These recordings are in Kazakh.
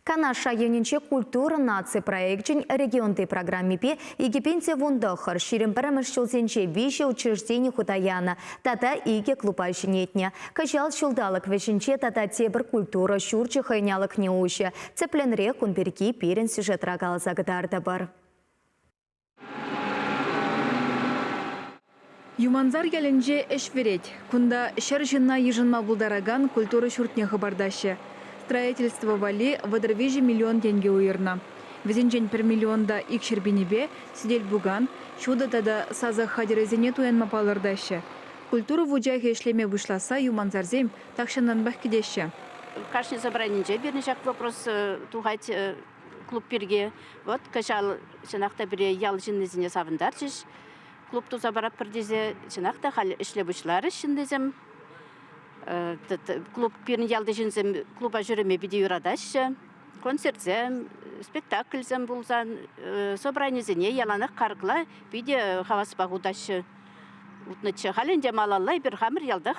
Канаша юнинче культура нации проектчен регионты программипе Египенте вундахар ширим парамышчылсенче вище учреждений худаяна тата иге клубайшинетне. Качал шулдалык вешенче тата тебір культура шурчы хайнялык неуще. Цепленре кунперки перен сюжет рагал загадарды бар. Юманзар ялінже эш вереть. Кунда шар жинна ежинма булдараган культура шуртне хабардаще. Строительство вали выдырвежи миллион тенге уйырна. Везенчен 1 миллионда ик шербенебе сидель буган, шуда тада саза хадерезене туянма палырдаще. Культура вуджайхе ишлеме вышласа юманзарзем такшанан бахкидеще. Каждый собранинже бернежак вопрос тухать клуб перге. Вот качал чынакта бире ял жиннезине савындарчыш. Клуб туза барап пердезе чынакта хал ишлебучлары шиндезем. Клуб пирин ялды жинзем клуба жүреме биде юрадашы. Концертзем, спектакльзем булзан, собранизене яланық қарғыла биде хавасы бағудашы. Утнычы халінде малалай бір хамыр ялдық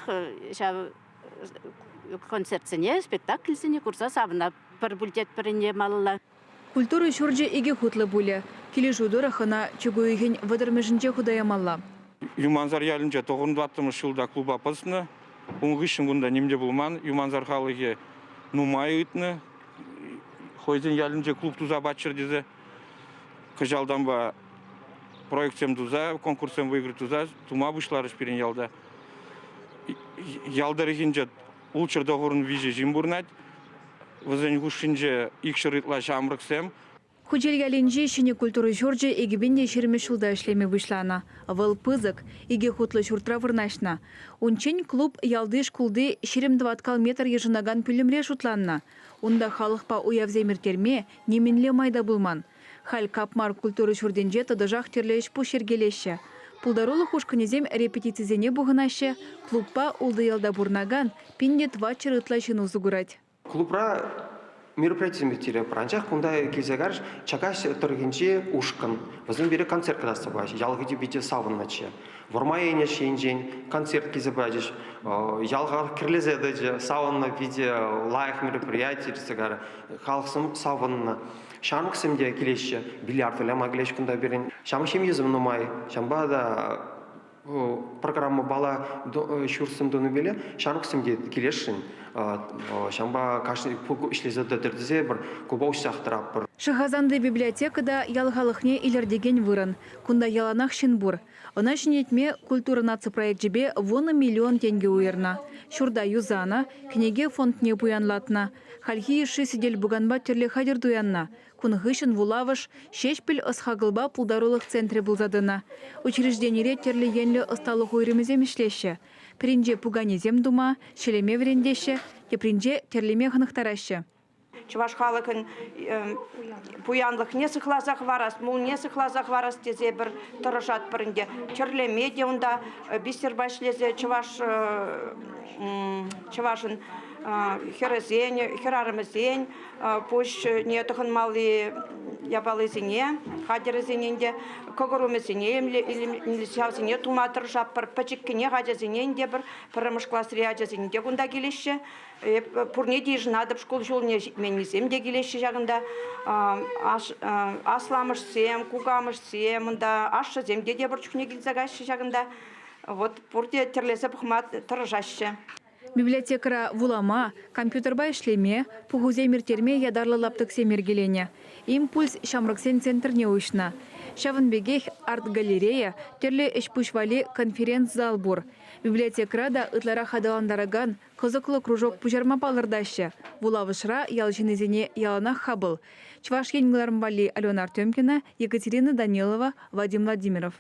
концертзене, спектакльзене курса сабына бір бүлдет біріне малала. Культура шурджи иге хутлы буле. Килі жуды рахына чугуйген выдырмежінче худаямалла. Юманзар ялінже 90 жылда клуба апасыны. Уңғышын күнда немде бұлман, Юманзар халығы нумай үйтіні. Хойзен ялінже клуб туза бачыр дезе. Кыжалдан ба проектсем туза, конкурсем выигры туза, тума бұшлары шперен ялда. Ялдар егенже ұлчыр доғырын виже жим бұрнат. Візен ғушынже икшыр итла жамрықсем. Хучельгаленже шіне культуры жорджи егебенде шерме шулда ішлеме вышлана. Выл пызык, еге хутлы шуртра вырнашна. Унчен клуб ялды шкулды шерем 20 метр ежынаган пүлімре шутланна. Унда халықпа уявземіртерме неменле майда булман. Хал капмар культуры шурденже тадыжақ терлеш пушергелеші. Пулдарулы хушканезем репетицизене бұғынашы, клубпа улды ялда бурнаган пинде 2 чырытла шыну зугурать. Клубра мероприятие мектере пранчах кунда кезегарш чакаш торгинче ушкан. Возьмем бере концерт когда собач. Ялгиди бите савынначе. Вормайне шенжень концерт кезебадиш. Ялгар кирлезедеже савынна виде лайх мероприятий сегар. Халксым савынна. Шамыксымде келешче бильярд ляма келеш кунда берен. Шамшем езым нумай. Шамбада программа бала шурсым дону беле. Шамыксымде келешшин. Шамба кашны пугу ишлезеді дірдізе бір куба ұшсақтырап бір. Шахазанды библиотекада ялғалықне илердеген вырын. Кунда яланақ шинбур. Она шинетме культура наци проект жебе 1 миллион тенге уйырна. Шурда юзана, книге фондне буянлатна. Хальхи иши сидель буганба терле хадер дуянна. Кунгышын вулавыш, шешпіл ысхағылба пулдарулық центре булзадына. Учрежденире терле енлі ысталық уйрымызем ішлеші. Принже пуганезем дума, шелеме врендеше, епринже терлеме хынықтарашы. Чуваш халыкын пуянлық не сықлазақ варас, мул не сықлазақ варас тезе бір тұрышат бірінде. Терлеме де онда бистер башлезе чувашын херезен, херарымызен, пуш не тұхын малы ябалызене, хадерезененде, когорумызене, или туматыр жаппыр, пачеккене хадезененде бір пырымышклас реаджезененде күнда келеші. Пурне дейжін адып школ жолыне менесем де келеші жағында асламышсем, кугамышсем, ашшызем де бір чүхне келзагашы жағында. Вот пурде терлесі бұқмат тұржашы. Библиотекара вулама, компьютерба ишлеме, пугуземир терме ядарлы лаптык семергелене. Импульс шамрыксен центрне уйшна. Шавынбегех арт-галерея, терле эшпушвали конференц-зал бур. Библиотекара да ытлара хадаландараган кызыклы кружок пужарма палырдашы. Вулавышра ялжинезене яланах хабыл. Чуваш енгіларымвали Алена Артемкина, Екатерина Данилова, Вадим Владимиров.